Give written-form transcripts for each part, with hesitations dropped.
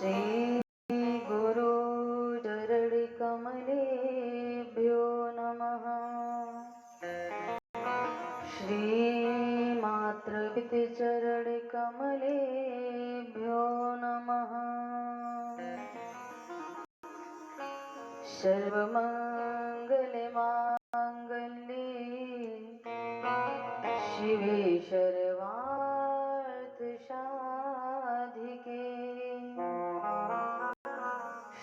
श्री गुरु चरण कमलेभ्यो नमः। श्री मातृपितृ चरण कमलेभ्यो नमः। सर्वमंगल मांगल्ये शिवे सर्वार्थ साधिके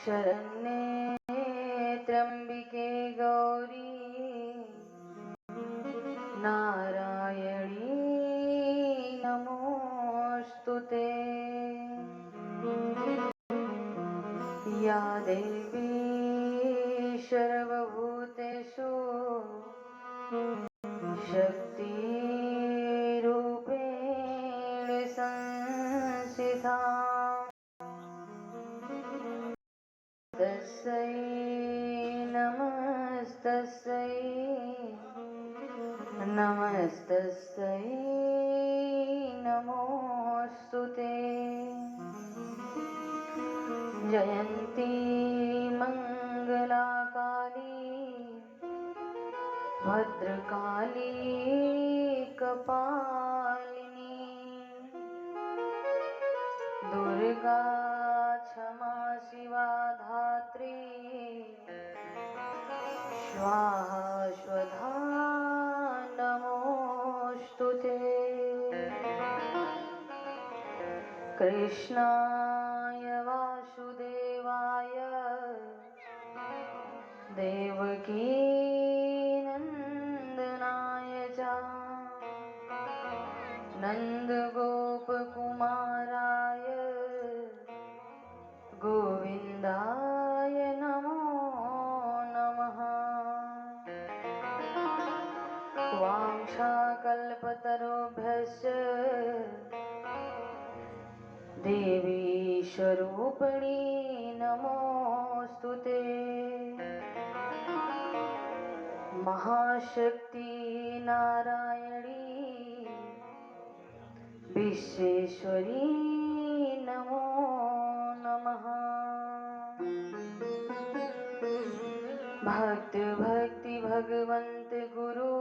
शरण्ये त्र्यंबिके गौरी नारायणी नमोस्तुते। या देवी सर्वभूतेषु शक्तिरूपेण संस्थिता तस्यै नमस्तस्यै नमस्तस्यै नमोस्तुते। जयन्ती मंगलाकाली भद्रकाली कपालिनी दुर्गा क्षमा शिवा धात्री स्वाहा स्वधा नमोस्तुते। कृष्णाय वासुदेवाय देवकी नंदनाय च नंदगोपकुमाराय गोविन्दाय नमो नमः। वाञ्छाकल्पतरुभ्यश्च देवी स्वरूपिणी नमोस्तुते। महाशक्ति नारायणी विश्वेश्वरी नमो नमः। भक्त भक्ति भगवंत गुरु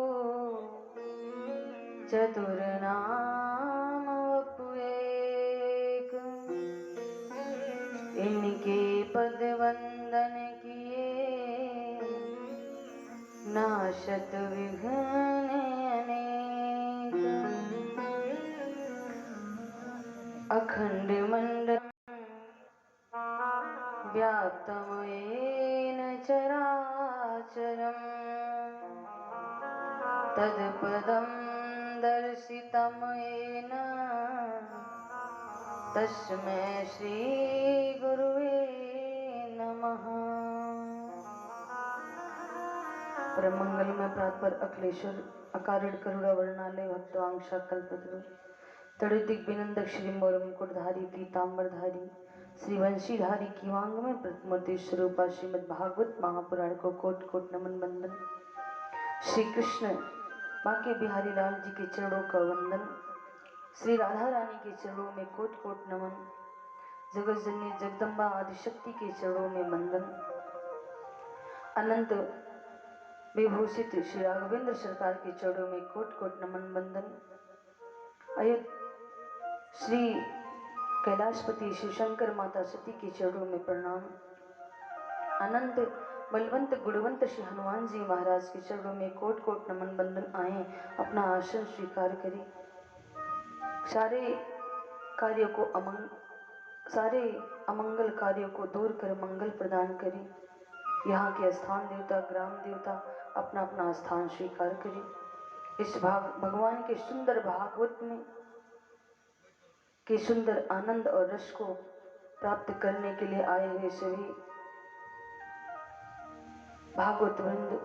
चतुर्नाम वपुएक इनके पद वंदन किए नाशत विघ्न अनेक। अखंड मंडलम व्याप्तम येन चराचरम् तत्पदं दर्शितं येन तस्मै श्री गुरुवे नमः। परम मंगलमय प्रातपर अखिलेश्वर अकारण करुणा वर्णालय भक्तवांशा कल्पतरु तड़ुदिग्विनंदक श्री मोर मुकुटधारी पीताम्बरधारी श्री वंशीधारी की वांग में प्रतिमूर्ति स्वरूपा श्रीमद् भागवत महापुराण को कोट कोट नमन बंदन। श्री कृष्ण बांके बिहारी लाल जी के चरणों का वंदन। श्री राधा रानी के चरणों में कोट कोट नमन। जगत जननी जगदम्बा आदिशक्ति के चरणों में वंदन। अनंत विभूषित श्री राघवेंद्र सरकार के चरणों में कोट कोट नमन बंदन। श्री कैलाशपति श्री शंकर माता सती के चरणों में प्रणाम। अनंत बलवंत गुणवंत श्री हनुमान जी महाराज के चरणों में कोट कोट नमन बंदन। आए अपना आसन स्वीकार करें। सारे अमंगल कार्यों को दूर कर मंगल प्रदान करें। यहाँ के स्थान देवता ग्राम देवता अपना अपना स्थान स्वीकार करें। इस भगवान के सुंदर भागवत में के सुंदर आनंद और रस को प्राप्त करने के लिए आए हुए सभी भागवत वृंद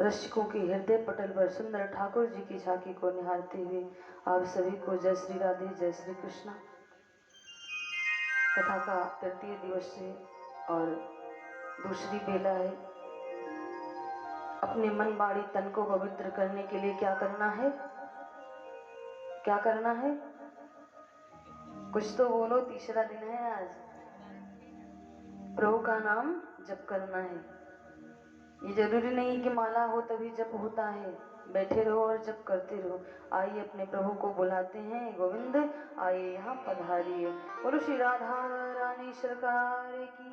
रसिकों के हृदय पटल पर सुंदर ठाकुर जी की झांकी को निहारते हुए आप सभी को जय श्री राधे जय श्री कृष्ण। कथा का तृतीय दिवस है और दूसरी बेला है। अपने मन बाड़ी तन को पवित्र करने के लिए क्या करना है? क्या करना है? कुछ तो बोलो। तीसरा दिन है आज। प्रभु का नाम जप करना है। ये जरूरी नहीं कि माला हो तभी जप होता है, बैठे रहो और जप करते रहो। आइए अपने प्रभु को बुलाते हैं, गोविंद आइए यहाँ पधारिए। बोलो श्री राधा रानी सरकार की।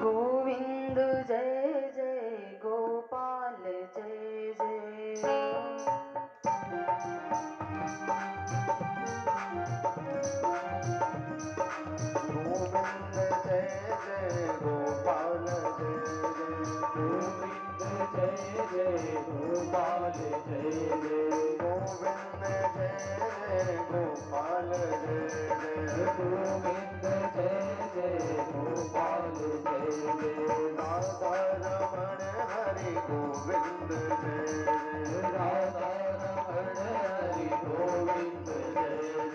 गोविंद जय जय गोपाल जय जय। गोविंद जय जय गोपाल जय जय। गोविंद जय जय गोपाल जय जय। गोविंद जय जय गोपाल जय जय। गोविंद जय जय गोपाल जय जय। राधा रमण हरि गोविंद जय जय। राधा रमण हरि गोविंद जय जय।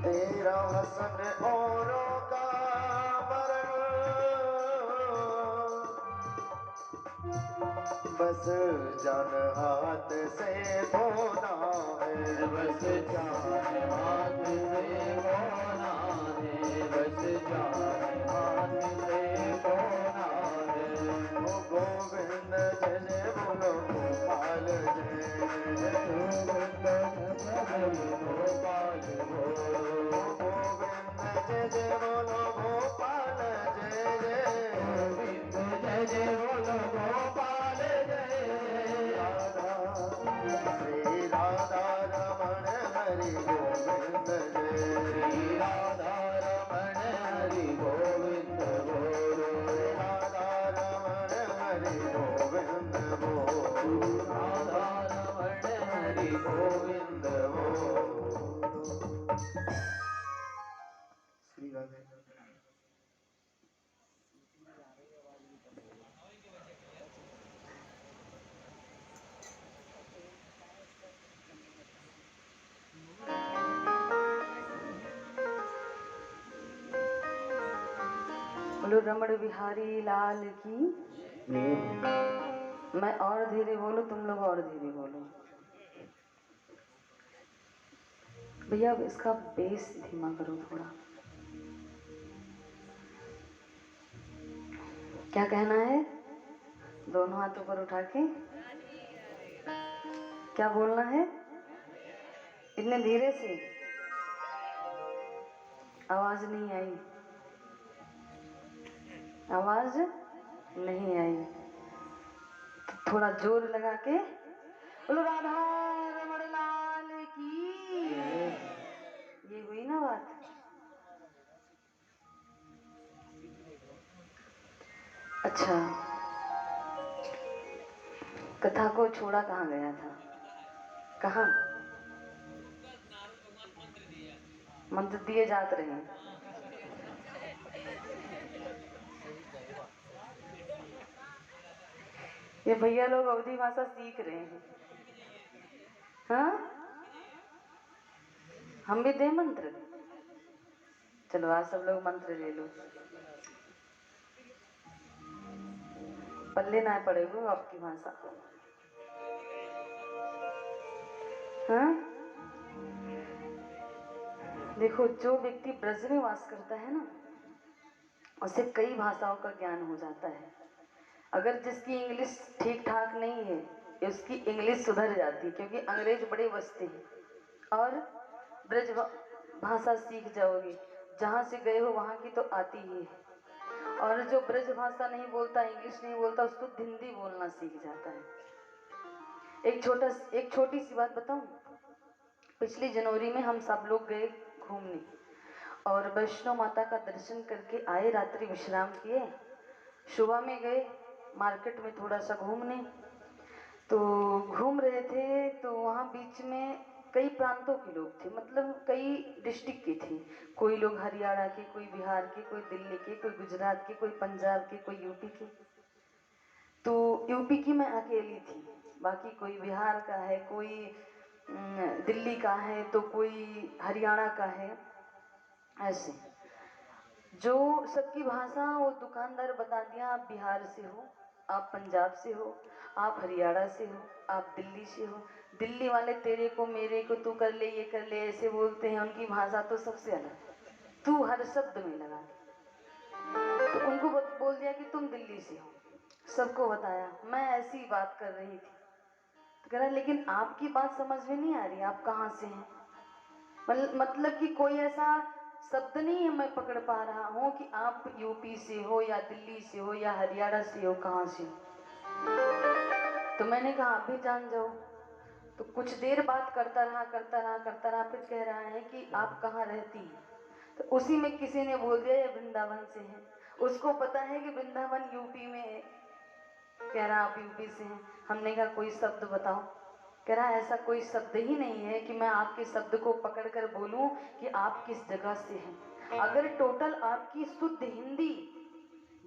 तेरा हसन औरों का मरण, बस जान हाथ से धोना है। बस जान हाथ से धोना है। बस जान हाथ से धोना है। ओ गोविंद जय जय बोलो गोपाल जय जय। गोविंद जय जय गोपाल बोलो। गोविंद जय जय बोलो गोपाल जय जय। गोविंद जय जय बोलो गोपाल जय जय। श्री राधा रमण हरि गोविंद जय। श्री राधा रमण हरि गोविंद बोलो। राधा रमण हरि गोविंद बोलो। राधा रमण हरि गोविंद बोलो। श्री राधे। बोलो रमण बिहारी लाल की। मैं और धीरे बोलूं, तुम लोग और धीरे बोलो। भैया अब इसका बेस धीमा करो थोड़ा। क्या कहना है? दोनों हाथ ऊपर उठा के क्या बोलना है? इतने धीरे से आवाज नहीं आई। आवाज नहीं आई तो थोड़ा जोर लगा के बोलो राधा रमण लाल की। अच्छा, कथा को छोड़ा कहाँ गया था? कहाँ? मंत्र दिए जात रहे हैं। ये भैया लोग अवधी भाषा सीख रहे हैं। हाँ, हम भी दे मंत्र। चलो आज सब लोग मंत्र ले लो, पल्ले ना पड़ेगा आपकी भाषा। हाँ, देखो जो व्यक्ति ब्रज में वास करता है ना, उसे कई भाषाओं का ज्ञान हो जाता है। अगर जिसकी इंग्लिश ठीक ठाक नहीं है, उसकी इंग्लिश सुधर जाती है, क्योंकि अंग्रेज बड़े बसते हैं। और ब्रज भाषा सीख जाओगे, जहाँ से गए हो वहाँ की तो आती ही है। और जो ब्रज भाषा नहीं बोलता, इंग्लिश नहीं बोलता, उसको हिंदी बोलना सीख जाता है। एक छोटी सी बात बताऊं। पिछली जनवरी में हम सब लोग गए घूमने और वैष्णो माता का दर्शन करके आए, रात्रि विश्राम किए। सुबह में गए मार्केट में थोड़ा सा घूमने, तो घूम रहे थे तो वहाँ बीच में कई प्रांतों के लोग थे, मतलब कई डिस्ट्रिक्ट के थे। कोई लोग हरियाणा के, कोई बिहार के, कोई दिल्ली के, कोई गुजरात के, कोई पंजाब के, कोई यूपी के। तो यूपी की मैं अकेली थी, बाकी कोई बिहार का है, कोई दिल्ली का है, तो कोई हरियाणा का है। ऐसे जो सबकी भाषा वो दुकानदार बता दिया, आप बिहार से हो, आप पंजाब से हो, आप हरियाणा से हो, आप दिल्ली से हो। दिल्ली वाले तेरे को मेरे को तू कर ले, ये कर ले, ऐसे बोलते हैं। उनकी भाषा तो सबसे अलग, तू हर शब्द में लगा। तो उनको बोल दिया कि तुम दिल्ली से हो, सबको बताया। मैं ऐसी बात कर रही थी तो कह रहा लेकिन आपकी बात समझ में नहीं आ रही, आप कहाँ से हैं? मतलब कि कोई ऐसा शब्द नहीं है मैं पकड़ पा रहा हूँ कि आप यूपी से हो या दिल्ली से हो या हरियाणा से हो, कहाँ से हो। तो मैंने कहा आप भी जान जाओ। तो कुछ देर बात करता रहा, फिर कह रहा है कि आप कहाँ रहती हैं? तो उसी में किसी ने बोल दिया ये वृंदावन से है। उसको पता है कि वृंदावन यूपी में है। कह रहा आप यूपी से हैं। हमने कहा कोई शब्द बताओ। कह रहा ऐसा कोई शब्द ही नहीं है कि मैं आपके शब्द को पकड़ कर बोलूं कि आप किस जगह से हैं। अगर टोटल आपकी शुद्ध हिंदी,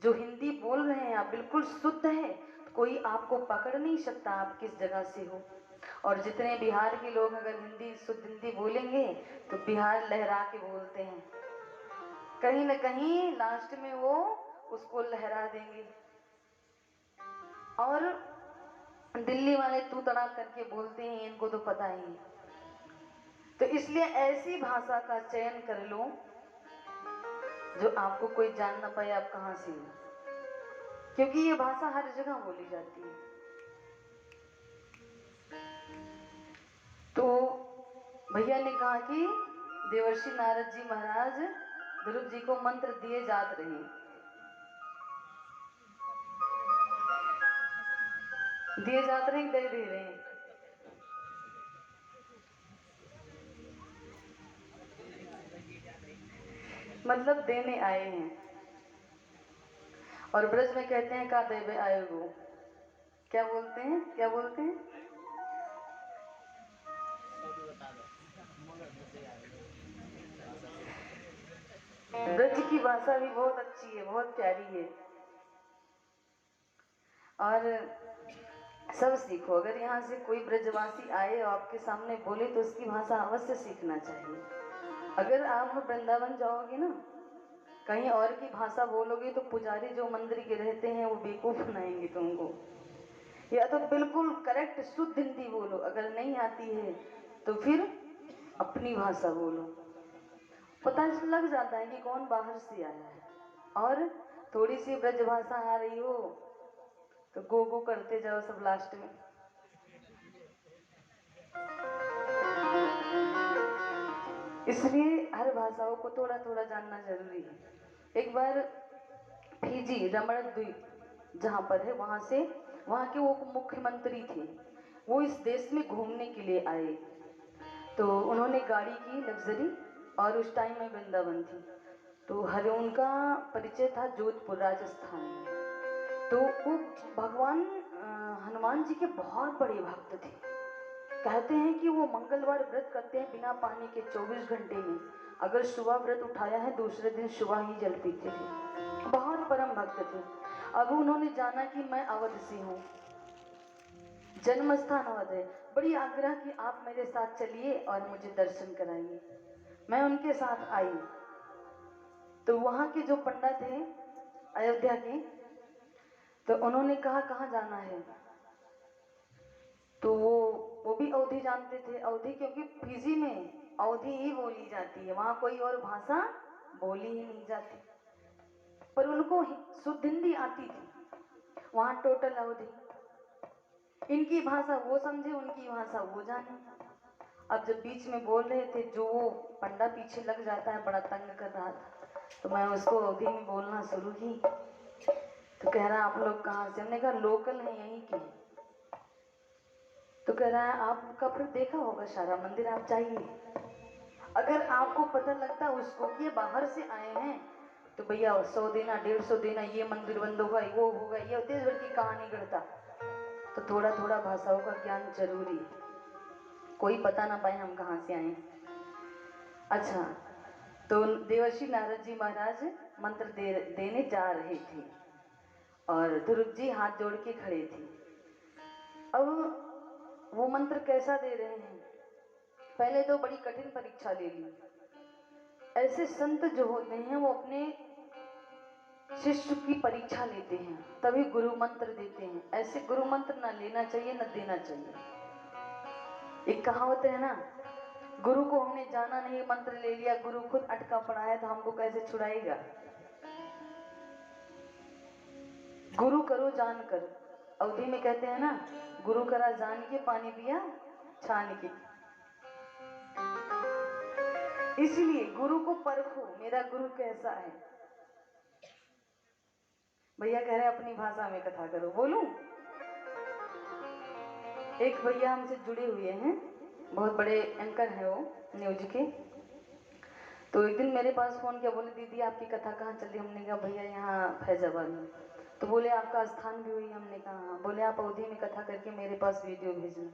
जो हिंदी बोल रहे हैं आप, बिल्कुल शुद्ध है, तो कोई आपको पकड़ नहीं सकता आप किस जगह से हो। और जितने बिहार के लोग अगर हिंदी शुद्ध हिंदी बोलेंगे तो बिहार लहरा के बोलते हैं, कहीं ना कहीं लास्ट में वो उसको लहरा देंगे। और दिल्ली वाले तू तड़ाक करके बोलते हैं, इनको तो पता ही है। तो इसलिए ऐसी भाषा का चयन कर लो जो आपको कोई जान ना पाए आप कहाँ से हो, क्योंकि ये भाषा हर जगह बोली जाती है। तो भैया ने कहा कि देवर्षि नारद जी महाराज ध्रुव जी को मंत्र दिए जात रहे, दिए जाते रहे, दे दे रहे हैं। मतलब देने आए हैं। और ब्रज में कहते हैं का देवे आएगो, क्या बोलते हैं, क्या बोलते हैं? ब्रज की भाषा भी बहुत अच्छी है, बहुत प्यारी है। और सब सीखो। अगर यहाँ से कोई ब्रजवासी आए और आपके सामने बोले तो उसकी भाषा अवश्य सीखना चाहिए। अगर आप वृंदावन जाओगे ना, कहीं और की भाषा बोलोगे तो पुजारी जो मंदिर के रहते हैं वो बेवकूफ बनाएंगे तुमको। या तो बिल्कुल करेक्ट शुद्ध हिंदी बोलो, अगर नहीं आती है तो फिर अपनी भाषा बोलो। पता लग जाता है कि कौन बाहर से आया है। और थोड़ी सी ब्रज भाषा आ रही हो तो गो गो करते जाओ सब लास्ट में। इसलिए हर भाषाओं को थोड़ा थोड़ा जानना जरूरी है। एक बार फिजी रमण द्वीप जहाँ पर है, वहाँ के वो मुख्यमंत्री थे, वो इस देश में घूमने के लिए आए। तो उन्होंने गाड़ी की लग्जरी, और उस टाइम में वृंदावन थी। तो हर उनका परिचय था जोधपुर राजस्थान में। तो वो भगवान हनुमान जी के बहुत बड़े भक्त थे। कहते हैं कि वो मंगलवार व्रत करते हैं बिना पानी के 24 घंटे में। अगर सुबह व्रत उठाया है दूसरे दिन सुबह ही जल पीते थे। बहुत परम भक्त थे। अब उन्होंने जाना कि मैं अवध से हूँ, जन्म स्थान अवध है। बड़ी आग्रह कि आप मेरे साथ चलिए और मुझे दर्शन कराइए। मैं उनके साथ आई तो वहाँ के जो पंडित थे अयोध्या के, तो उन्होंने कहा कहाँ जाना है। तो वो भी अवधी जानते थे। अवधी क्योंकि फिजी में अवधी ही बोली जाती है, वहाँ कोई और भाषा बोली ही नहीं जाती। पर उनको शुद्ध हिंदी आती थी, वहाँ टोटल अवधी। इनकी भाषा वो समझे, उनकी भाषा वो जाने। अब जब बीच में बोल रहे थे, जो वो पंडा पीछे लग जाता है, बड़ा तंग कर रहा था, तो मैं उसको अवधी में बोलना शुरू की। तो कह रहा आप लोग कहाँ से? हमने कहा लोकल है यहीं के। तो कह रहा है आपका फिर देखा होगा सारा मंदिर, आप जाइए। अगर आपको पता लगता उसको कि ये बाहर से आए हैं तो भैया 100 देना, 150 देना, ये मंदिर बंद होगा, वो होगा, ये देश भर की कहानी गढ़ता। तो थोड़ा थोड़ा भाषाओं का ज्ञान जरूरी है, कोई पता ना पाए हम कहाँ से आए। अच्छा, तो देवर्षि नारद जी महाराज मंत्र देने जा रहे थे और ध्रुव जी हाथ जोड़ के खड़े थे। अब वो मंत्र कैसा दे रहे हैं? पहले तो बड़ी कठिन परीक्षा ले ली। ऐसे संत जो होते हैं वो अपने शिष्य की परीक्षा लेते हैं, तभी गुरु मंत्र देते हैं। ऐसे गुरु मंत्र ना लेना चाहिए ना देना चाहिए। एक कहावत है ना, गुरु को हमने जाना नहीं, मंत्र ले लिया, गुरु खुद अटका पड़ा है तो हमको कैसे छुड़ाएगा। गुरु करो जान कर, अवधि में कहते हैं ना, गुरु करा जान के पानी पिया छान के। इसलिए गुरु को परखो, मेरा गुरु कैसा है। भैया कह रहे हैं अपनी भाषा में कथा करो, बोलूं? एक भैया हमसे जुड़े हुए हैं, बहुत बड़े एंकर हैं वो न्यूज के। तो एक दिन मेरे पास फोन किया, बोले दीदी आपकी कथा कहाँ चल रही? हमने कहा भैया यहाँ फैजाबाद में। तो बोले आपका स्थान भी हुई? हमने कहा हाँ। बोले आप अवधी में कथा करके मेरे पास वीडियो भेजना,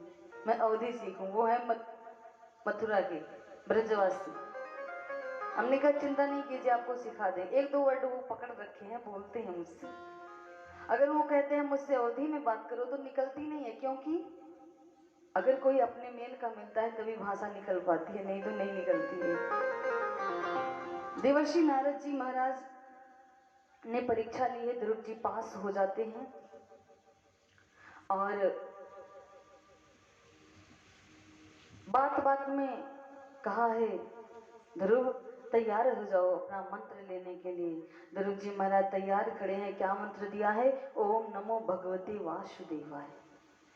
मैं अवधी सीखूं। वो है मथुरा के ब्रजवासी। हमने कहा चिंता नहीं कीजिए, आपको सिखा दें। एक दो वर्ड वो पकड़ रखे हैं, बोलते हैं मुझसे। अगर वो कहते हैं मुझसे अवधी में बात करो तो निकलती नहीं है, क्योंकि अगर कोई अपने मेल का मिलता है तभी भाषा निकल पाती है, नहीं तो नहीं निकलती है। देवर्षि नारद जी महाराज ने परीक्षा ली है, ध्रुव जी पास हो जाते हैं और बात बात में कहा है ध्रुव तैयार हो जाओ अपना मंत्र लेने के लिए। ध्रुव जी महाराज तैयार खड़े हैं। क्या मंत्र दिया है? ओम नमो भगवते वासुदेवाय,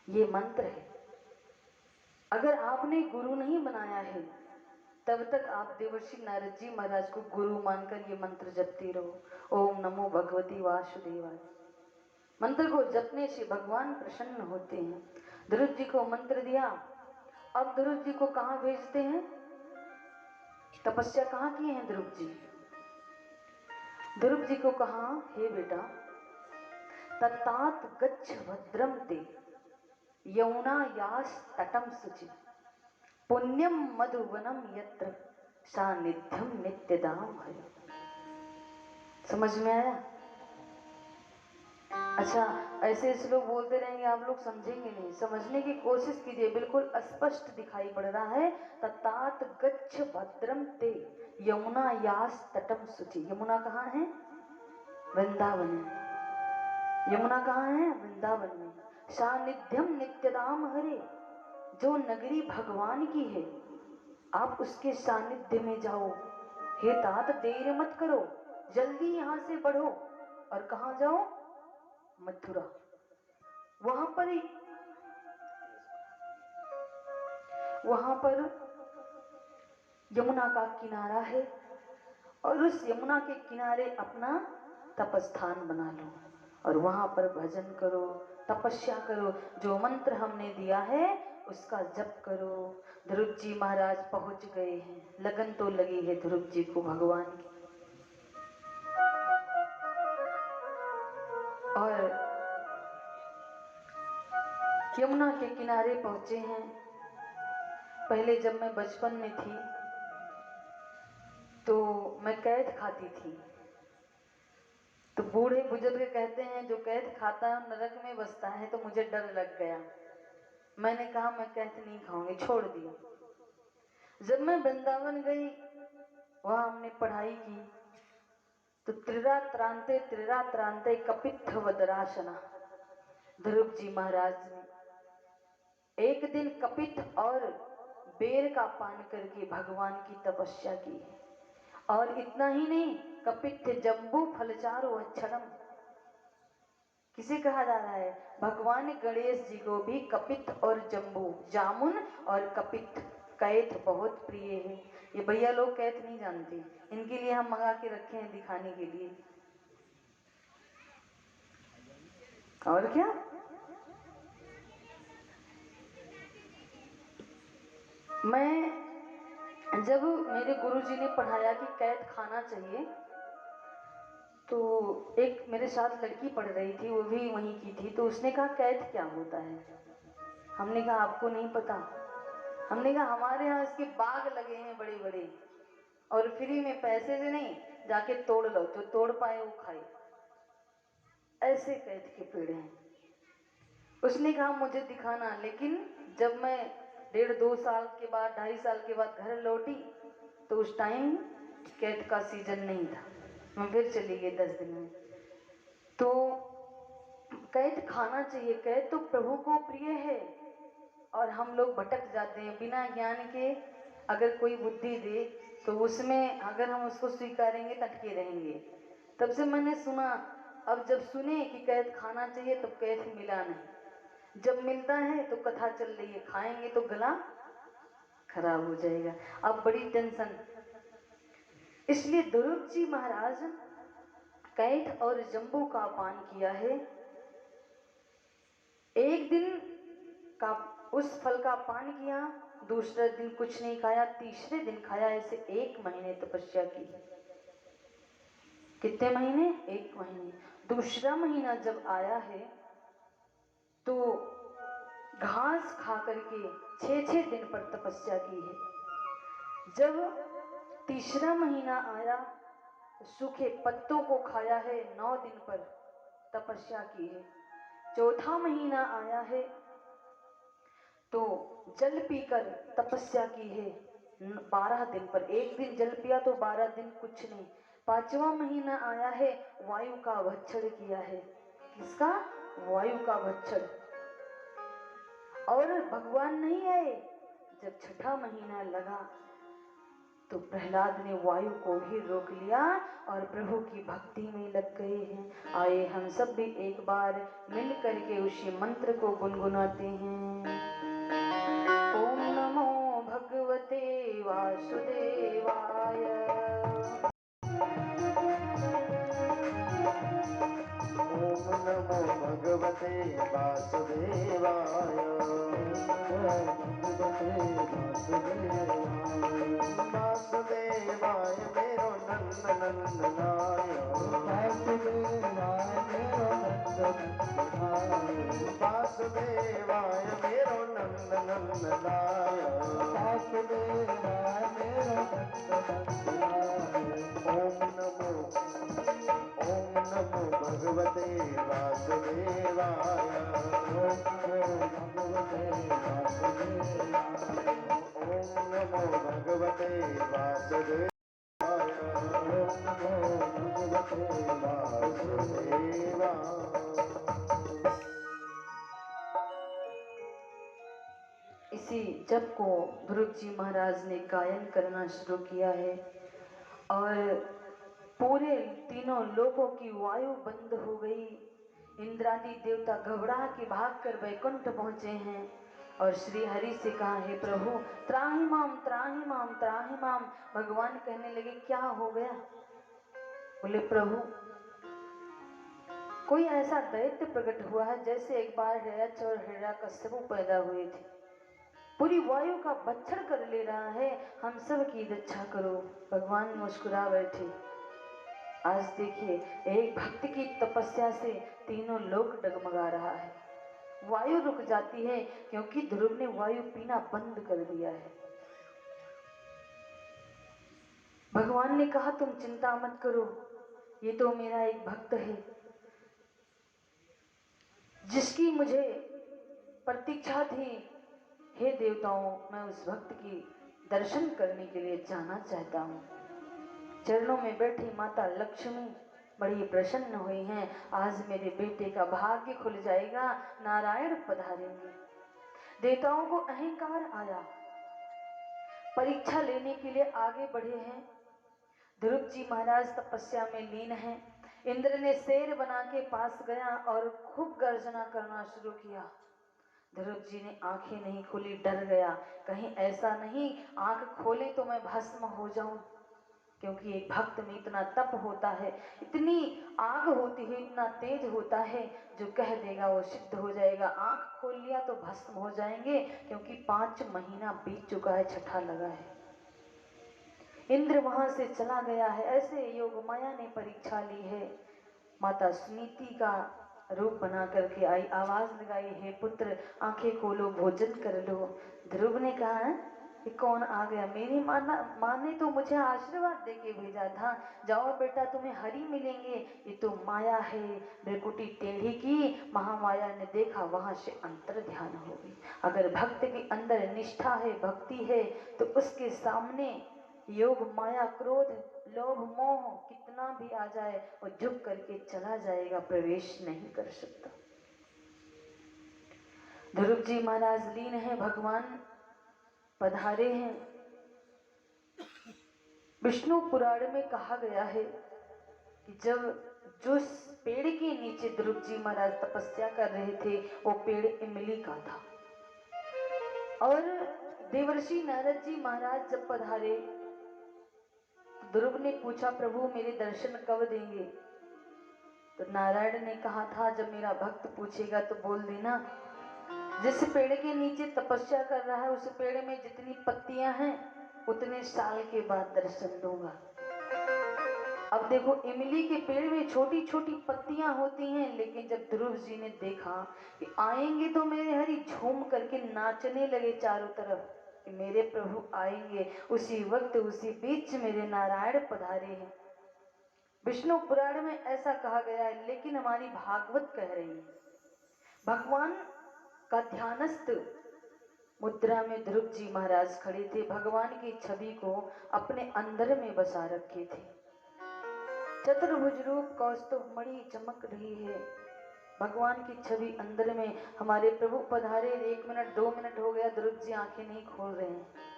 ये मंत्र है। अगर आपने गुरु नहीं बनाया है तब तक आप देवर्षि नारद जी महाराज को गुरु मानकर ये मंत्र जपते रहो, ओम नमो भगवते वासुदेवाय। मंत्र को जपने से भगवान प्रसन्न होते हैं। ध्रुव जी को मंत्र दिया। अब ध्रुव जी को कहाँ भेजते हैं? तपस्या कहाँ की है ध्रुव जी? ध्रुव जी को कहा, हे बेटा तत्तात गच्छ भद्रम ते यमुना यास तटम शुचि पुण्यम मधुवनम यत्र सानिध्यम नित्यदाम हरि। समझ में आया? अच्छा, ऐसे ऐसे लोग बोलते रहेंगे, आप लोग समझेंगे नहीं। समझने की कोशिश कीजिए, बिल्कुल स्पष्ट दिखाई पड़ रहा है। ततात गच्छ भद्रम ते यमुना यास तटम शुचि। यमुना कहाँ है? वृंदावन में। यमुना कहाँ है? वृंदावन में। सानिध्यम नित्यदाम हरे, जो नगरी भगवान की है आप उसके सानिध्य में जाओ। हे तात देर मत करो, जल्दी यहाँ से बढ़ो। और कहाँ जाओ? मथुरा। वहां पर यमुना का किनारा है और उस यमुना के किनारे अपना तपस्थान बना लो और वहां पर भजन करो, तपस्या करो। जो मंत्र हमने दिया है उसका जप करो। ध्रुव जी महाराज पहुंच गए हैं। लगन तो लगी है ध्रुव जी को भगवान की। और यमुना के किनारे पहुंचे हैं। पहले जब मैं बचपन में थी तो मैं कैद खाती थी, तो बूढ़े बुजुर्ग कहते हैं जो कैद खाता है नरक में बसता है, तो मुझे डर लग गया। मैंने कहा मैं कैद नहीं खाऊंगी, छोड़ दिया। जब मैं वृंदावन गई, वहां हमने पढ़ाई की, तो त्रिरा त्रांते कपित्थ वदराशना ध्रुव जी महाराज ने एक दिन कपित्थ और बेर का पान करके भगवान की तपस्या की है। और इतना ही नहीं, कपित्थ जम्बू फलचारो अक्षरम, किसे कहा जा रहा है? भगवान गणेश जी को भी कपित्थ और जम्बू, जामुन और कपित्थ कैथ बहुत प्रिय है। ये भैया लोग कैथ नहीं जानते, इनके लिए हम मंगा के रखे हैं दिखाने के लिए। और क्या, मैं जब मेरे गुरुजी ने पढ़ाया कि कैथ खाना चाहिए, तो एक मेरे साथ लड़की पढ़ रही थी, वो भी वहीं की थी, तो उसने कहा कैथ क्या होता है? हमने कहा आपको नहीं पता? हमने कहा हमारे यहाँ इसके बाग लगे हैं बड़े बड़े, और फ्री में, पैसे से नहीं, जाके तोड़ लो, जो तोड़ पाए वो खाए, ऐसे कैथ के पेड़ हैं। उसने कहा मुझे दिखाना, लेकिन जब मैं 1.5-2 साल के बाद, 2.5 साल के बाद घर लौटी, तो उस टाइम कैथ का सीजन नहीं था। मैं फिर चली गई 10 दिन में। तो कैथ खाना चाहिए, कैथ तो प्रभु को प्रिय है, और हम लोग भटक जाते हैं बिना ज्ञान के। अगर कोई बुद्धि दे तो उसमें अगर हम उसको स्वीकारेंगे तो अटके रहेंगे। तब से मैंने सुना, अब जब सुने कि कैथ खाना चाहिए तो कैथ मिला नहीं, जब मिलता है तो कथा चल रही है खाएंगे तो गला खराब हो जाएगा। अब बड़ी टेंशन। इसलिए ध्रुव जी महाराज कैथ और जम्बू का पान किया है। एक दिन का उस फल का पान किया, दूसरे दिन कुछ नहीं खाया, तीसरे दिन खाया। ऐसे 1 महीने तपस्या की। कितने महीने? 1 महीने। दूसरा महीना जब आया है तो घास खा करके 6-6 दिन पर तपस्या की है। जब तीसरा महीना आया, सूखे पत्तों को खाया है, 9 दिन पर तपस्या की है। चौथा महीना आया है तो जल पीकर तपस्या की है 12 दिन पर। एक दिन जल पिया तो 12 दिन कुछ नहीं। 5वां महीना आया है, वायु का भक्षण किया है। किसका? वायु का भक्षण। और भगवान नहीं आए। जब 6ठा महीना लगा तो प्रहलाद ने वायु को भी रोक लिया और प्रभु की भक्ति में लग गए हैं। आइए हम सब भी एक बार मिल करके उसी मंत्र को गुनगुनाते हैं। ओम नमो भगवते वासुदेवाय। ओम नमो भगवते वासुदेवाय। वासुदेवाय मेरो नंद नंदनाय। वासुदेवाय मेरो नंद नंदनाय। ओम नमो भगवते वासुदेवाय। ओम नमो भगवते वासुदेवाय। इसी जप को ध्रुव जी महाराज ने गायन करना शुरू किया है, और पूरे तीनों लोकों की वायु बंद हो गई। इंद्रादि देवता घबरा के भाग कर वैकुंठ पहुंचे हैं, और श्री हरि से कहा, हे प्रभु त्राहि माम त्राहि माम त्राहि माम। भगवान कहने लगे क्या हो गया? बोले प्रभु कोई ऐसा दैत्य प्रकट हुआ है जैसे एक बार हिरण्यकश्यप और हिरण्यकश्यप पैदा हुए थे, पूरी वायु का भक्षण कर ले रहा है, हम सब की रक्षा करो। भगवान मुस्कुरा बैठे। आज देखिए एक भक्त की तपस्या से तीनों लोक डगमगा रहा है। वायु रुक जाती है, क्योंकि ध्रुव ने वायु पीना बंद कर दिया है। भगवान ने कहा तुम चिंता मत करो, ये तो मेरा एक भक्त है जिसकी मुझे प्रतीक्षा थी। हे देवताओं, मैं उस भक्त की दर्शन करने के लिए जाना चाहता हूँ। चरणों में बैठी माता लक्ष्मी बड़ी प्रसन्न हुई हैं। आज मेरे बेटे का भाग्य खुल जाएगा, नारायण पधारेंगे। देवताओं को अहंकार आया, परीक्षा लेने के लिए आगे बढ़े हैं। ध्रुव जी महाराज तपस्या में लीन हैं। इंद्र ने शेर बना के पास गया और खूब गर्जना करना शुरू किया। ध्रुव जी ने आंखें नहीं खोली, डर गया, कहीं ऐसा नहीं आंख खोले तो मैं भस्म हो जाऊं, क्योंकि एक भक्त में इतना तप होता है, इतनी आग होती है, इतना तेज होता है, जो कह देगा वो सिद्ध हो जाएगा। आंख खोल लिया तो भस्म हो जाएंगे, क्योंकि 5 महीना बीत चुका है, छठा लगा है। इंद्र वहां से चला गया है। ऐसे योग माया ने परीक्षा ली है। माता सुनीति का रूप बना करके आई, आवाज लगाई, हे पुत्र आंखें खोलो, भोजन कर लो। ध्रुव ने कहा कि कौन आ गया? मेरी माँ ने तो मुझे आशीर्वाद दे के भेजा था, जाओ बेटा तुम्हें हरि मिलेंगे। ये तो माया है, भ्रिकुटी टेढ़ी की, महामाया ने देखा, वहां से अंतर ध्यान हो गई। अगर भक्त के अंदर निष्ठा है, भक्ति है, तो उसके सामने योग माया क्रोध लोभ मोह कितना भी आ जाए, वो झुक करके चला जाएगा, प्रवेश नहीं कर सकता। ध्रुव जी महाराज लीन है, भगवान पधारे हैं। विष्णु पुराण में कहा गया है कि जब जिस पेड़ के नीचे ध्रुव जी महाराज तपस्या कर रहे थे, वो पेड़ इमली का था। और देवर्षि नारद जी महाराज जब पधारे, ध्रुव ने पूछा प्रभु मेरे दर्शन कब देंगे? तो नारायण ने कहा था जब मेरा भक्त पूछेगा तो बोल देना, जिस पेड़ के नीचे तपस्या कर रहा है उस पेड़ में जितनी पत्तियां हैं उतने साल के बाद दर्शन दूंगा। अब देखो, इमली के पेड़ में छोटी छोटी पत्तियां होती हैं, लेकिन जब ध्रुव जी ने देखा कि आएंगे तो मेरे हरि, झूम करके नाचने लगे चारों तरफ कि मेरे प्रभु आएंगे। उसी वक्त उसी बीच मेरे नारायण पधारे हैं। विष्णु पुराण में ऐसा कहा गया है, लेकिन हमारी भागवत कह रही है भगवान का ध्यानस्थ मुद्रा में ध्रुव जी महाराज खड़े थे, भगवान की छवि को अपने अंदर में बसा रखे थे। चतुर्भुज रूप कौस्तुभ मणि चमक रही है, भगवान की छवि अंदर में। हमारे प्रभु पधारे, 1 मिनट 2 मिनट हो गया, ध्रुव जी आंखें नहीं खोल रहे हैं।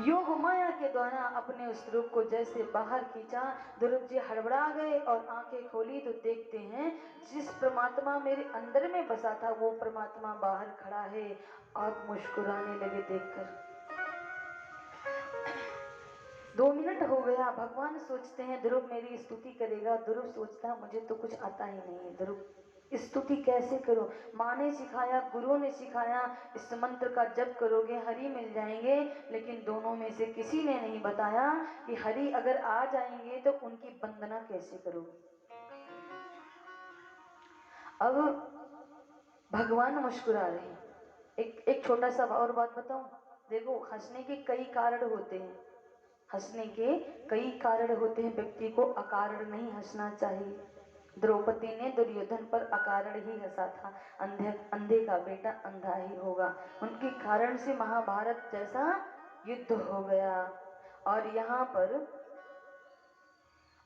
योग माया के द्वारा अपने उस रूप को जैसे बाहर खींचा, ध्रुव जी हड़बड़ा गए और आंखें खोली तो देखते हैं जिस परमात्मा मेरे अंदर में बसा था वो परमात्मा बाहर खड़ा है। आप मुस्कुराने लगे देखकर। 2 मिनट हो गया, भगवान सोचते हैं ध्रुव मेरी स्तुति करेगा। ध्रुव सोचता है मुझे तो कुछ आता ही नहीं है, ध्रुव स्तुति कैसे करो? माँ ने सिखाया, गुरु ने सिखाया, इस मंत्र का जप करोगे हरि मिल जाएंगे, लेकिन दोनों में से किसी ने नहीं बताया कि हरि अगर आ जाएंगे तो उनकी वंदना कैसे करोगे। अब भगवान मुस्कुरा रहे हैं। एक छोटा सा और बात बताऊं, देखो हंसने के कई कारण होते हैं, हंसने के कई कारण होते हैं, व्यक्ति को अकारण नहीं हंसना चाहिए। द्रौपदी ने दुर्योधन पर अकारण ही हंसा था, अंधे का बेटा अंधा ही होगा, उनके कारण से महाभारत जैसा युद्ध हो गया। और यहाँ पर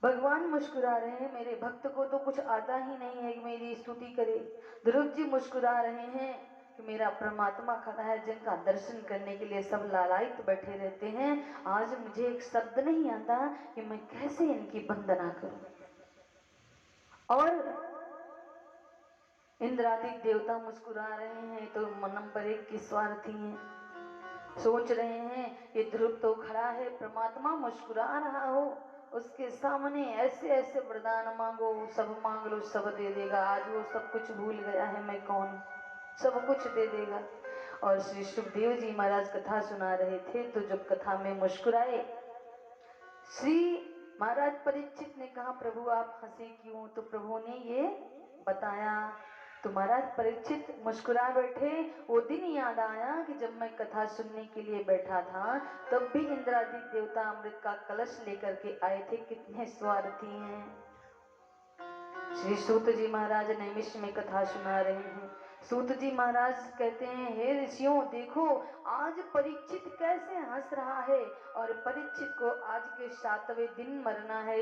भगवान मुस्कुरा रहे हैं, मेरे भक्त को तो कुछ आता ही नहीं है कि मेरी स्तुति करे। ध्रुव जी मुस्कुरा रहे हैं कि मेरा परमात्मा खड़ा है जिनका दर्शन करने के लिए सब लालायित बैठे रहते हैं। आज मुझे एक शब्द नहीं आता कि मैं कैसे इनकी वंदना करूं। और इंद्रादि देवता मुस्कुरा रहे हैं तो नंबर 1 की स्वार्थी हैं, सोच रहे हैं ये ध्रुव तो खड़ा है, परमात्मा मुस्कुरा रहा हो, उसके सामने ऐसे ऐसे वरदान मांगो, सब मांग लो सब दे देगा। आज वो सब कुछ भूल गया है, मैं कौन, सब कुछ दे देगा। और श्री सुखदेव जी महाराज कथा सुना रहे थे तो जब कथा में मुस्कुराए, श्री महाराज परीक्षित ने कहा प्रभु आप हंसे क्यों? तो प्रभु ने ये बताया। तो महाराज परीक्षित मुस्कुरा बैठे। वो दिन याद आया कि जब मैं कथा सुनने के लिए बैठा था तब भी इंद्रादि देवता अमृत का कलश लेकर के आए थे। कितने स्वार्थी हैं। श्री सूत जी महाराज नैमिष में कथा सुना रहे हैं। सूत जी महाराज कहते हैं, हे ऋषियों देखो आज परीक्षित कैसे हंस रहा है, और परीक्षित को आज के 7वें दिन मरना है।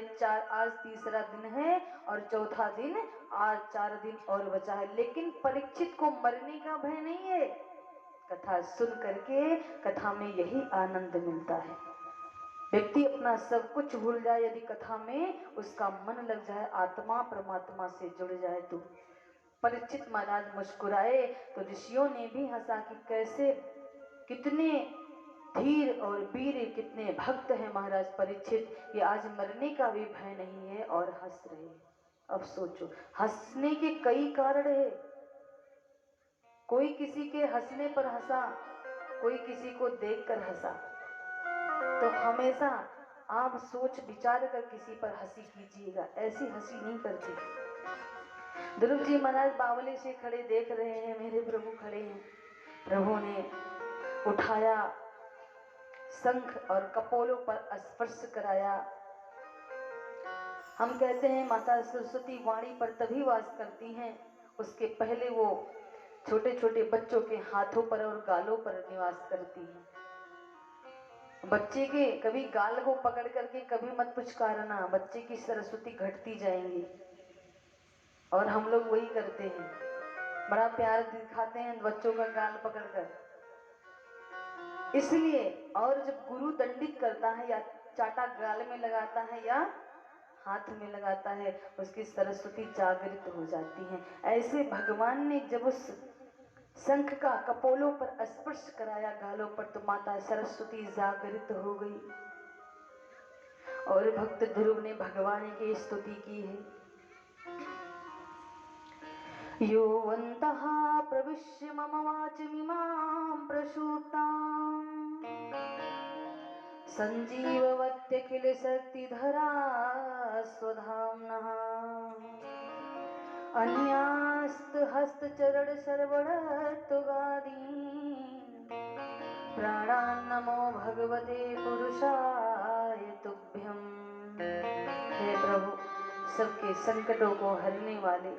आज तीसरा दिन है और चौथा दिन, आज 4 दिन और बचा है, लेकिन परीक्षित को मरने का भय नहीं है। कथा सुन करके कथा में यही आनंद मिलता है। व्यक्ति अपना सब कुछ भूल जाए यदि कथा में उसका मन लग जाए, आत्मा परमात्मा से जुड़ जाए तो। परीक्षित महाराज मुस्कुराए तो ऋषियों ने भी हंसा कि कैसे कितने धीर और वीर, कितने भक्त हैं महाराज परीक्षित, ये आज मरने का भी भय नहीं है और हंस रहे। अब सोचो, हंसने के कई कारण है। कोई किसी के हंसने पर हंसा, कोई किसी को देखकर हंसा। तो हमेशा आप सोच विचार कर किसी पर हंसी कीजिएगा, ऐसी हंसी नहीं करती। ध्रुव जी महाराज बावली से खड़े देख रहे हैं, मेरे प्रभु खड़े हैं। प्रभु ने उठाया शंख और कपोलों पर स्पर्श कराया। हम कहते हैं माता सरस्वती वाणी पर तभी वास करती हैं, उसके पहले वो छोटे छोटे बच्चों के हाथों पर और गालों पर निवास करती हैं। बच्चे के कभी गाल को पकड़ करके कभी मत पुचकारना, बच्चे की सरस्वती घटती जाएंगी। और हम लोग वही करते हैं, बड़ा प्यार दिखाते हैं बच्चों का गाल पकड़कर। इसलिए और जब गुरु दंडित करता है या चाटा गाल में लगाता है या हाथ में लगाता है, उसकी सरस्वती जागृत हो जाती है। ऐसे भगवान ने जब उस शंख का कपोलों पर स्पर्श कराया गालों पर, तो माता सरस्वती जागृत हो गई। और भक्त ध्रुव ने भगवान की स्तुति की है। योऽन्तः प्रविश्य मम वाचमिमां प्रसूताम् सञ्जीवयत्यखिल शक्तिधरा स्वधाम्नः अन्यास्तहस्तचरण सर्वणत्वगादीन् प्राणान् नमो भगवते पुरुषाय तुभ्यम्। हे प्रभु, सबके संकटों को हरने वाले,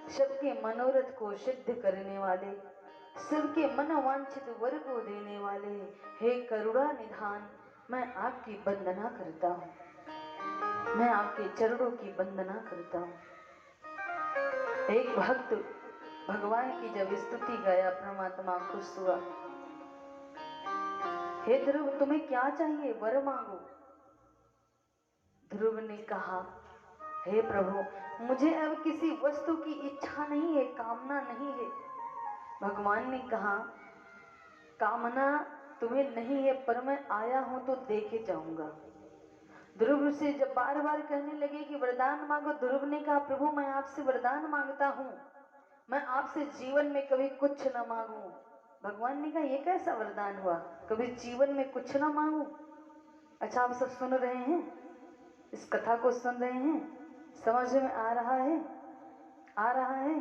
सबके मनोरथ को सिद्ध करने वाले, सबके मनोवांछित वर को देने वाले, हे करुणा निधान, मैं आपकी वंदना करता हूँ, मैं आपके चरणों की वंदना करता हूँ। एक भक्त भगवान की जब स्तुति गाया, परमात्मा खुश हुआ। हे ध्रुव, तुम्हें क्या चाहिए, वर मांगो। ध्रुव ने कहा, हे प्रभु, मुझे अब किसी वस्तु की इच्छा नहीं है, कामना नहीं है। भगवान ने कहा, कामना तुम्हें नहीं है, पर मैं आया हूं तो देके जाऊंगा। ध्रुव से जब बार बार कहने लगे कि वरदान मांगो, ध्रुव ने कहा, प्रभु मैं आपसे वरदान मांगता हूं, मैं आपसे जीवन में कभी कुछ न मांगू। भगवान ने कहा, ये कैसा वरदान हुआ, कभी जीवन में कुछ न मांगू। अच्छा, आप सब सुन रहे हैं, इस कथा को सुन रहे हैं, समझ में आ रहा है, आ रहा है।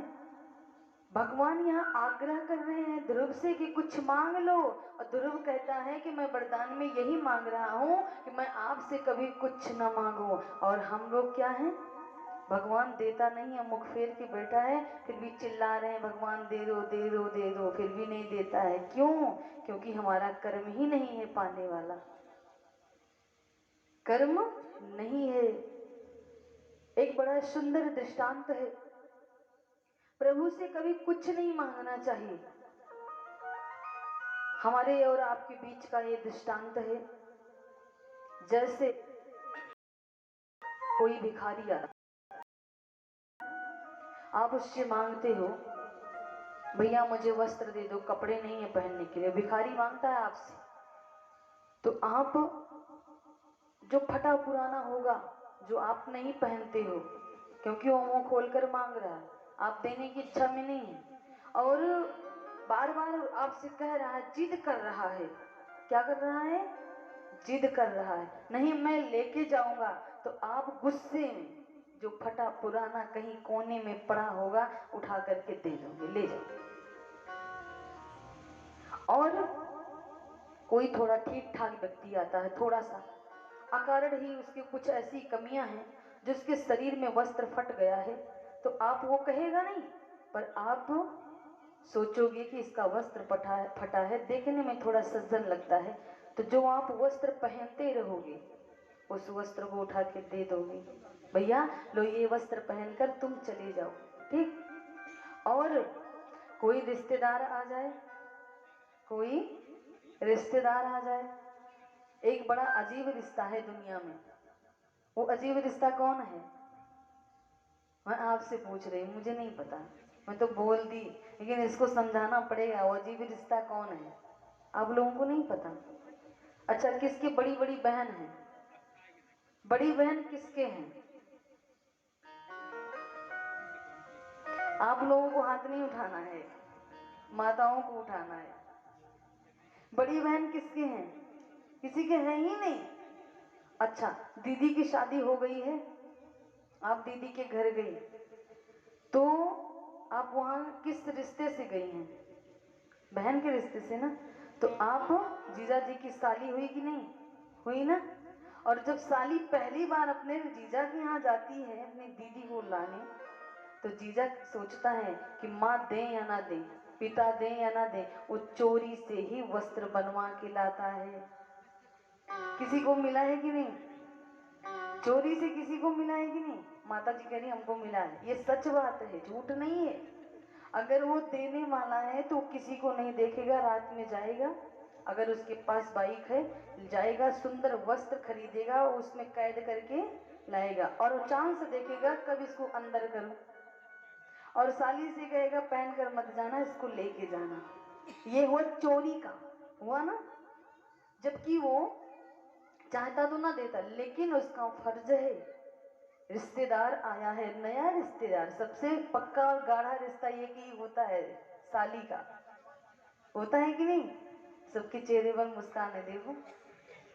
भगवान यहाँ आग्रह कर रहे हैं ध्रुव से कि कुछ मांग लो, और ध्रुव कहता है कि मैं वरदान में यही मांग रहा हूँ कि मैं आपसे कभी कुछ न मांगू। और हम लोग क्या हैं, भगवान देता नहीं है, मुख फेर के बैठा है, फिर भी चिल्ला रहे हैं भगवान दे दो दे दो दे दो, फिर भी नहीं देता है। क्यों? क्योंकि हमारा कर्म ही नहीं है पाने वाला, कर्म नहीं है। एक बड़ा सुंदर दृष्टांत है, प्रभु से कभी कुछ नहीं मांगना चाहिए। हमारे और आपके बीच का ये दृष्टांत है। जैसे कोई भिखारी आता, आप उससे मांगते हो, भैया मुझे वस्त्र दे दो, कपड़े नहीं है पहनने के लिए। भिखारी मांगता है आपसे, तो आप जो फटा पुराना होगा, जो आप नहीं पहनते हो, क्योंकि वो मुंह खोलकर मांग रहा है, आप देने की इच्छा में नहीं है, और बार बार आपसे कह रहा है, जिद कर रहा है। क्या कर रहा है? जिद कर रहा है, नहीं मैं लेके जाऊंगा। तो आप गुस्से में जो फटा पुराना कहीं कोने में पड़ा होगा उठा करके दे दोगे, ले जाओ। और कोई थोड़ा ठीक ठाक व्यक्ति आता है, थोड़ा सा अकारण ही उसकी कुछ ऐसी कमियां हैं जिसके शरीर में वस्त्र फट गया है, तो आप वो कहेगा नहीं, पर आप सोचोगे कि इसका वस्त्र फटा है, देखने में थोड़ा सज्जन लगता है, तो जो आप वस्त्र पहनते रहोगे उस वस्त्र को उठा के दे दोगे, भैया लो ये वस्त्र पहनकर तुम चले जाओ, ठीक। और कोई रिश्तेदार आ जाए, कोई रिश्तेदार आ जाए, एक बड़ा अजीब रिश्ता है दुनिया में, वो अजीब रिश्ता कौन है? मैं आपसे पूछ रही हूँ, मुझे नहीं पता, मैं तो बोल दी, लेकिन इसको समझाना पड़ेगा, वो अजीब रिश्ता कौन है? आप लोगों को नहीं पता? अच्छा, किसकी बड़ी बड़ी बहन है? बड़ी बहन किसके हैं? आप लोगों को हाथ नहीं उठाना है, माताओं को उठाना है। बड़ी बहन किसके हैं? किसी के हैं ही नहीं। अच्छा, दीदी की शादी हो गई है, आप दीदी के घर गई, तो आप वहां किस रिश्ते से गई हैं? बहन के रिश्ते से ना। तो आप जीजा जी की साली हुई कि नहीं हुई ना? और जब साली पहली बार अपने जीजा के यहाँ जाती है अपनी दीदी को लाने, तो जीजा सोचता है कि माँ दे या ना दे, पिता दे या ना दे, वो चोरी से ही वस्त्र बनवा के लाता है। किसी को मिला है कि नहीं? चोरी से किसी को मिला है कि नहीं? माता जी कह रही हमको मिला है, ये सच बात है, झूठ नहीं है। अगर वो देने वाला है तो किसी को नहीं देखेगा, रात में जाएगा, अगर उसके पास बाइक है जाएगा, सुंदर वस्त्र खरीदेगा, उसमें कैद करके लाएगा, और चांस देखेगा कब इसको अंदर करूं, और साली से कहेगा पहन कर मत जाना, इसको लेके जाना। ये हुआ चोरी का, हुआ ना? जबकि वो चाहता तो ना देता, लेकिन उसका फर्ज है। रिश्तेदार आया है, नया रिश्तेदार, सबसे पक्का और गाढ़ा रिश्ता ये कि होता है साली का, होता है कि नहीं? सबके चेहरे पर मुस्कान है, देखो।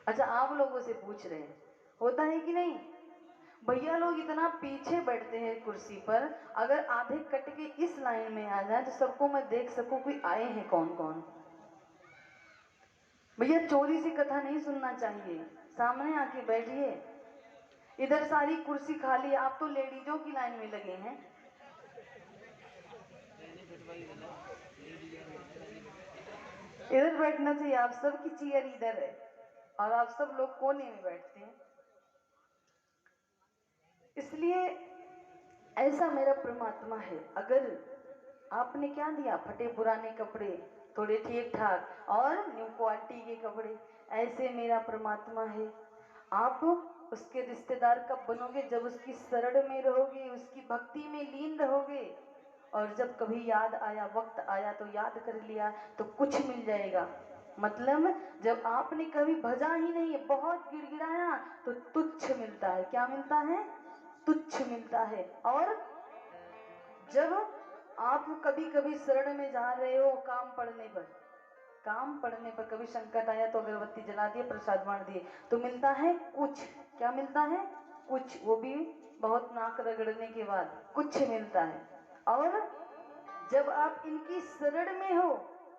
अच्छा, आप लोगों से पूछ रहे हैं, होता है कि नहीं? भैया लोग इतना पीछे बैठते हैं कुर्सी पर, अगर आधे कट के इस लाइन में आ जाए तो सबको मैं देख सकूं कोई आए हैं कौन कौन। भैया चोरी से कथा नहीं सुनना चाहिए, सामने आके बैठिए। इधर सारी कुर्सी खाली, आप तो लेडीजों की लाइन में लगे हैं। इधर बैठना चाहिए, आप सबकी चेयर इधर है और आप सब लोग कोने में बैठते हैं। इसलिए ऐसा मेरा परमात्मा है। अगर आपने क्या दिया, फटे पुराने कपड़े, थोड़े ठीक ठाक और न्यू क्वालिटी के कपड़े, ऐसे मेरा परमात्मा है। आप उसके रिश्तेदार कब बनोगे? जब उसकी शरण में रहोगे, उसकी भक्ति में लीन रहोगे, और जब कभी याद आया, वक्त आया तो याद कर लिया तो कुछ मिल जाएगा। मतलब जब आपने कभी भजा ही नहीं, बहुत गिड़गिड़ाया तो तुच्छ मिलता है। क्या मिलता है? तुच्छ मिलता है। और जब आप कभी कभी शरण में जा रहे हो, काम पड़ने पर कभी संकट आया तो अगरबत्ती जला दिए, प्रसाद बांट दिए, तो मिलता है कुछ। क्या मिलता है? कुछ, वो भी बहुत नाक रगड़ने के बाद कुछ मिलता है। और जब आप इनकी शरण में हो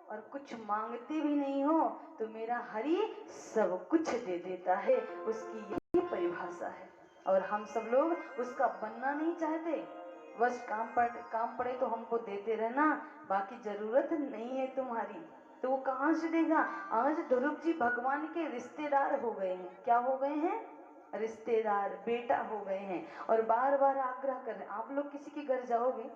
और कुछ मांगते भी नहीं हो, तो मेरा हरि सब कुछ दे देता है, उसकी यही परिभाषा है। और हम सब लोग उसका बनना नहीं चाहते, बस काम पड़े तो हमको देते रहना, बाकी जरूरत नहीं है तुम्हारी। तो वो कहाँ से देगा? आज ध्रुव जी भगवान के रिश्तेदार हो गए हैं। क्या हो गए हैं? रिश्तेदार, बेटा हो गए हैं। और बार बार आग्रह कर रहे हैं। आप लोग किसी के घर जाओगे,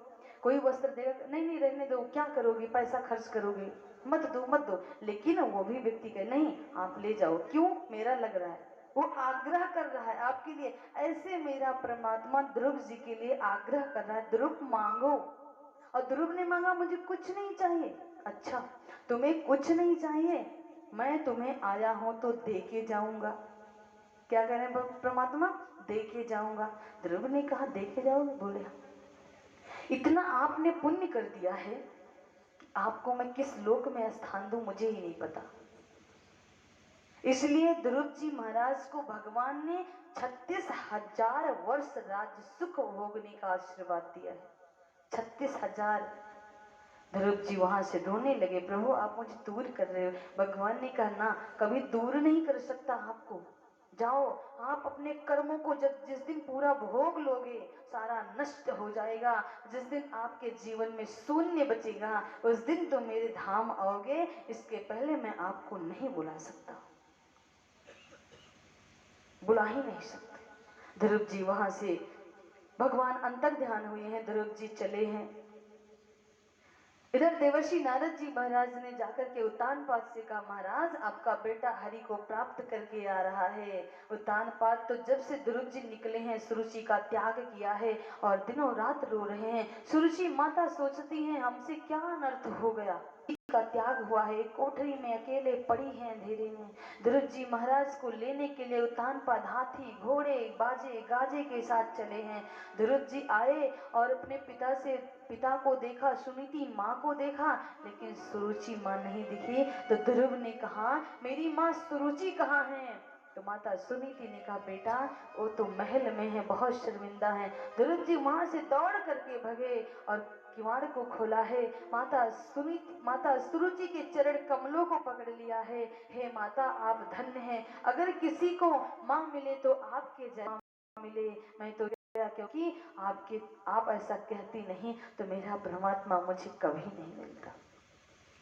कोई वस्त्र देगा, नहीं नहीं रहने दो, क्या करोगे, पैसा खर्च करोगे, मत दो मत दो, लेकिन वो भी व्यक्ति कहे नहीं आप ले जाओ, क्यों? मेरा लग रहा है, वो आग्रह कर रहा है आपके लिए। ऐसे मेरा परमात्मा ध्रुव जी के लिए आग्रह कर रहा है, ध्रुव मांगो। और ध्रुव ने मांगा मुझे कुछ नहीं चाहिए। अच्छा, तुम्हें कुछ नहीं चाहिए, मैं तुम्हें आया हूं तो दे के जाऊंगा। क्या कह रहे हैं परमात्मा? दे के जाऊंगा। ध्रुव ने कहा दे के जाओगे? बोले इतना आपने पुण्य कर दिया है कि आपको मैं किस लोक में स्थान दूं मुझे ही नहीं पता। इसलिए ध्रुव जी महाराज को भगवान ने 36,000 वर्ष राज्य सुख भोगने का आशीर्वाद दिया है। 36,000। ध्रुव जी वहां से रोने लगे, प्रभु आप मुझे दूर कर रहे हो। भगवान ने कहा ना, कभी दूर नहीं कर सकता आपको। जाओ, आप अपने कर्मों को जिस दिन पूरा भोग लोगे सारा नष्ट हो जाएगा। जिस दिन आपके जीवन में शून्य बचेगा उस दिन तो मेरे धाम आओगे, इसके पहले मैं आपको नहीं बुला सकता, बुला ही नहीं सकते। ध्रुव जी वहां से भगवान अंतर ध्यान हुए हैं, ध्रुव जी चले हैं। इधर देवर्षि नारद जी महाराज ने जाकर के उत्तानपाद से कहा, महाराज आपका बेटा हरि को प्राप्त करके आ रहा है। उत्तानपाद तो जब से ध्रुव जी निकले हैं सुरुचि का त्याग किया है और दिनों रात रो रहे हैं। सुरुचि माता सोचती हैं हमसे क्या अनर्थ हो गया, का त्याग हुआ है, कोठरी में अकेले पड़ी हैं अंधेरे में। ध्रुव जी महाराज को लेने के लिए उत्तानपाद हाथी घोड़े बाजे गाजे के साथ चले हैं। ध्रुव जी आए और अपने पिता को देखा, सुनीति माँ को देखा, लेकिन सुरुचि माँ नहीं दिखी। तो ध्रुव ने कहा मेरी माँ सुरुचि कहाँ है? तो माता सुनीति ने कहा बेटा वो तो महल में है, बहुत शर्मिंदा है। ध्रुव जी वहां से दौड़ करके भगे और किवाड़ को खोला है। माता सुरुचि के चरण कमलों को पकड़ लिया है। हे माता आप धन्य हैं, अगर किसी को माँ मिले तो आपके जैसा मिले। मैं तो क्योंकि आप ऐसा कहती नहीं तो मेरा परमात्मा मुझे कभी नहीं मिलता।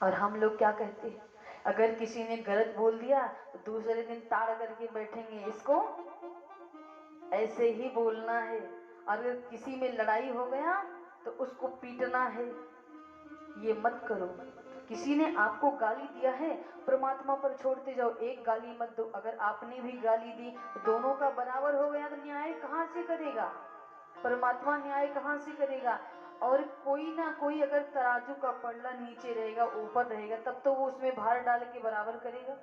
और हम लोग क्या कहते हैं, अगर किसी ने गलत बोल दिया तो दूसरे दिन ताड़ करके बैठेंगे, इसको ऐसे ही बोलना है। अगर किसी में लड़ाई हो गया तो उसको पीटना है, ये मत करो। किसी ने आपको गाली दिया है, परमात्मा पर छोड़ते जाओ, एक गाली मत दो। अगर आपने भी गाली दी तो दोनों का बराबर हो गया तो न्याय कहाँ से करेगा? परमात्मा न्याय कहाँ से करेगा? और कोई ना कोई अगर तराजू का पल्ला नीचे रहेगा ऊपर रहेगा तब तो वो उसमें भार डाल के बराबर करेगा।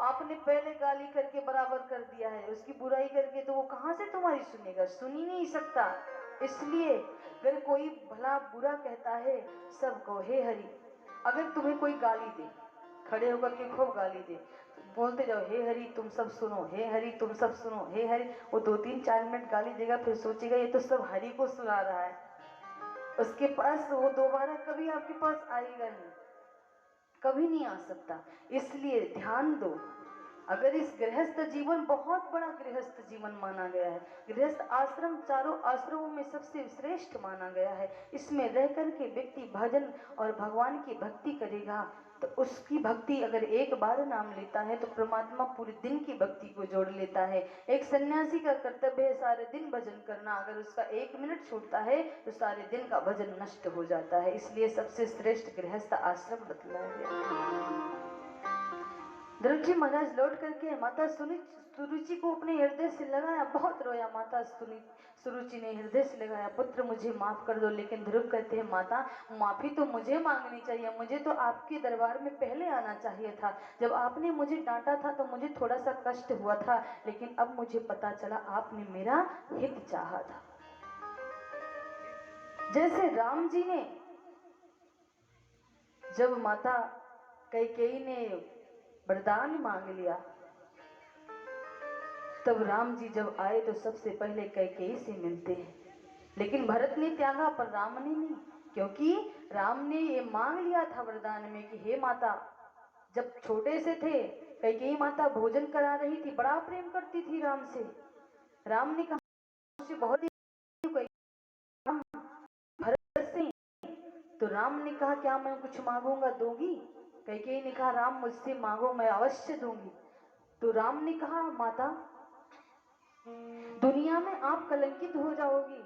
आपने पहले गाली करके बराबर कर दिया है, उसकी बुराई करके तो वो कहाँ से तुम्हारी सुनेगा? सुन ही नहीं सकता। इसलिए अगर कोई भला बुरा कहता है सबको हे हरि, अगर तुम्हें कोई गाली दे, खड़े होकर के खूब गाली दे, तो बोलते जाओ हे हरि तुम सब सुनो, हे हरि तुम सब सुनो, हे हरि। वो 2-3-4 मिनट गाली देगा, फिर सोचेगा ये तो सब हरि को सुना रहा है, उसके पास वो दोबारा कभी आपके पास आएगा नहीं, कभी नहीं आ सकता। इसलिए ध्यान दो, अगर इस गृहस्थ जीवन बहुत बड़ा गृहस्थ जीवन माना गया है, गृहस्थ आश्रम चारों आश्रमों में सबसे श्रेष्ठ माना गया है। इसमें रह करके व्यक्ति भजन और भगवान की भक्ति करेगा तो उसकी भक्ति अगर एक बार नाम लेता है तो परमात्मा पूरे दिन की भक्ति को जोड़ लेता है। एक सन्यासी का कर्तव्य है सारे दिन भजन करना, अगर उसका 1 मिनट छूटता है तो सारे दिन का भजन नष्ट हो जाता है। इसलिए सबसे श्रेष्ठ गृहस्थ आश्रम बतलाया गया। ध्रुव जी महाराज लौट करके माता सुरुचि को अपने हृदय से लगाया, बहुत रोया। माता सुरुचि ने हृदय से लगाया, पुत्र मुझे माफ कर दो। लेकिन ध्रुव कहते हैं माता माफी तो मुझे मांगनी चाहिए, मुझे तो आपके दरबार में पहले आना चाहिए था। जब आपने मुझे डांटा था तो मुझे थोड़ा सा कष्ट हुआ था, लेकिन अब मुझे पता चला आपने मेरा हित चाहा था। जैसे राम जी ने जब माता कैकेयी ने वरदान मांग लिया, तब राम जी जब आए तो सबसे पहले कैकेयी से मिलते हैं। लेकिन भरत ने त्यागा पर राम ने नहीं, क्योंकि राम ने ये मांग लिया था वरदान में कि हे माता, जब छोटे से थे कैकेयी माता भोजन करा रही थी, बड़ा प्रेम करती थी राम से। राम ने कहा मुझसे बहुत भरत से, तो राम ने कहा क्या मैं कुछ मांगूंगा दोगी? कैकेयी ने कहा राम मुझसे मांगो मैं अवश्य दूंगी। तो राम ने कहा माता दुनिया में आप कलंकित हो जाओगी,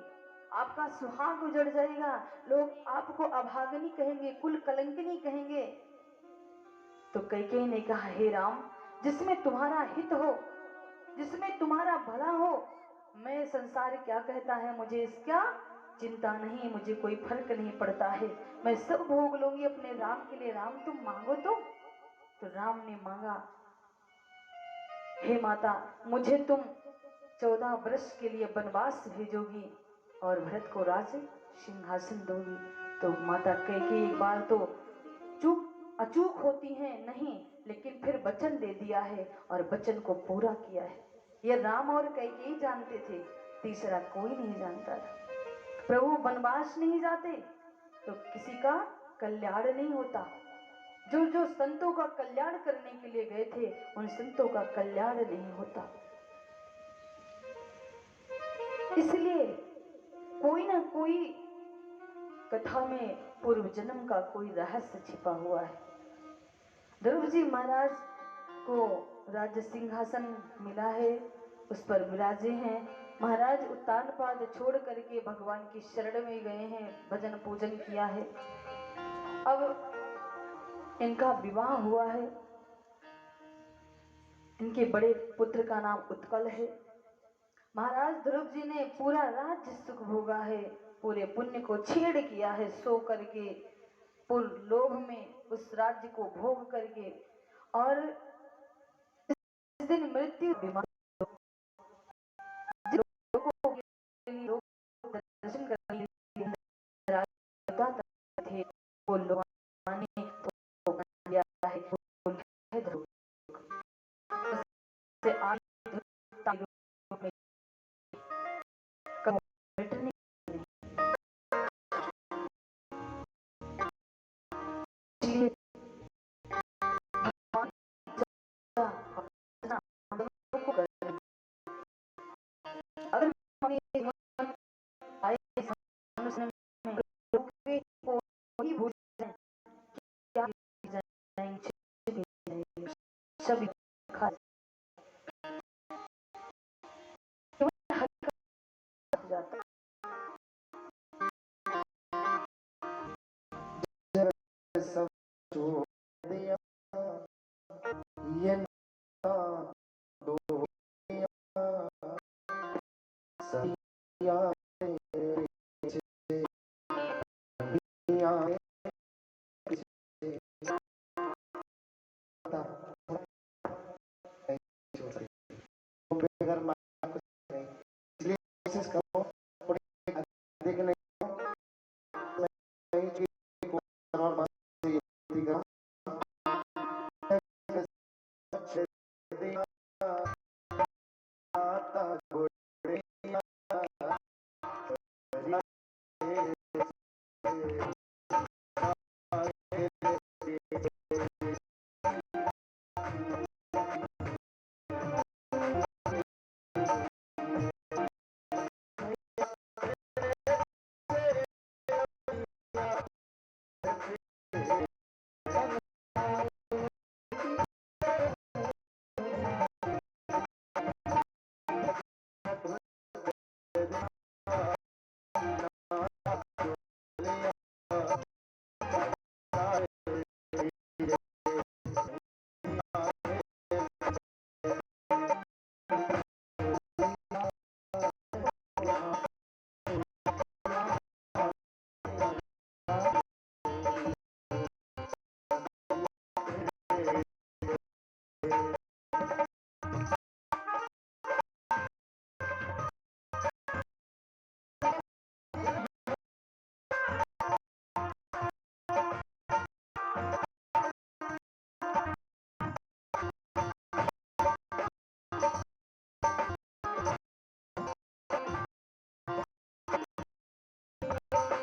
आपका सुहाग उजड़ जाएगा, लोग आपको अभागनी कहेंगे, कुल कलंकिनी कहेंगे। तो कैकेयी ने कहा हे राम, जिसमें तुम्हारा हित हो, जिसमें तुम्हारा भला हो, मैं संसार क्या कहता है मुझे इसका चिंता नहीं, मुझे कोई फर्क नहीं पड़ता है, मैं सब भोग लूंगी अपने राम के लिए। राम तुम मांगो तो राम ने मांगा हे माता मुझे तुम 14 वर्ष के लिए वनवास भेजोगी और भरत को राज सिंहासन दोगी। तो माता कैकेयी एक बार तो अचूक होती हैं, नहीं लेकिन फिर वचन दे दिया है और वचन को पूरा किया है। ये राम और कैकेयी जानते थे, तीसरा कोई नहीं जानता था। प्रभु वनवास नहीं जाते तो किसी का कल्याण नहीं होता। जो जो संतों का कल्याण करने के लिए गए थे, उन संतों का कल्याण नहीं होता। इसलिए कोई ना कोई कथा में पूर्व जन्म का कोई रहस्य छिपा हुआ है। ध्रुव जी महाराज को राज्य सिंहासन मिला है, उस पर विराजे हैं। महाराज उत्तानपाद छोड़ करके भगवान की शरण में गए हैं, भजन पूजन किया है। अब इनका विवाह हुआ है। इनके बड़े पुत्र का नाम उत्कल है। महाराज ध्रुव जी ने पूरा राज्य सुख भोगा है, पूरे पुण्य को छेड़ किया है, सो करके पूर्ण लोभ में उस राज्य को भोग करके। और इस दिन मृत्यु दर्शन करने थे, वो लोग सभी जाता सब छोड़ दिया, ये ना दो दिया, सैया तेरे पीछे, दुनिया में पीछे, आता नहीं छोड़ सकते। तो बेगर मार कुछ नहीं, इसलिए कोशिश करो थोड़ी अधिक नहीं कि और बात करो।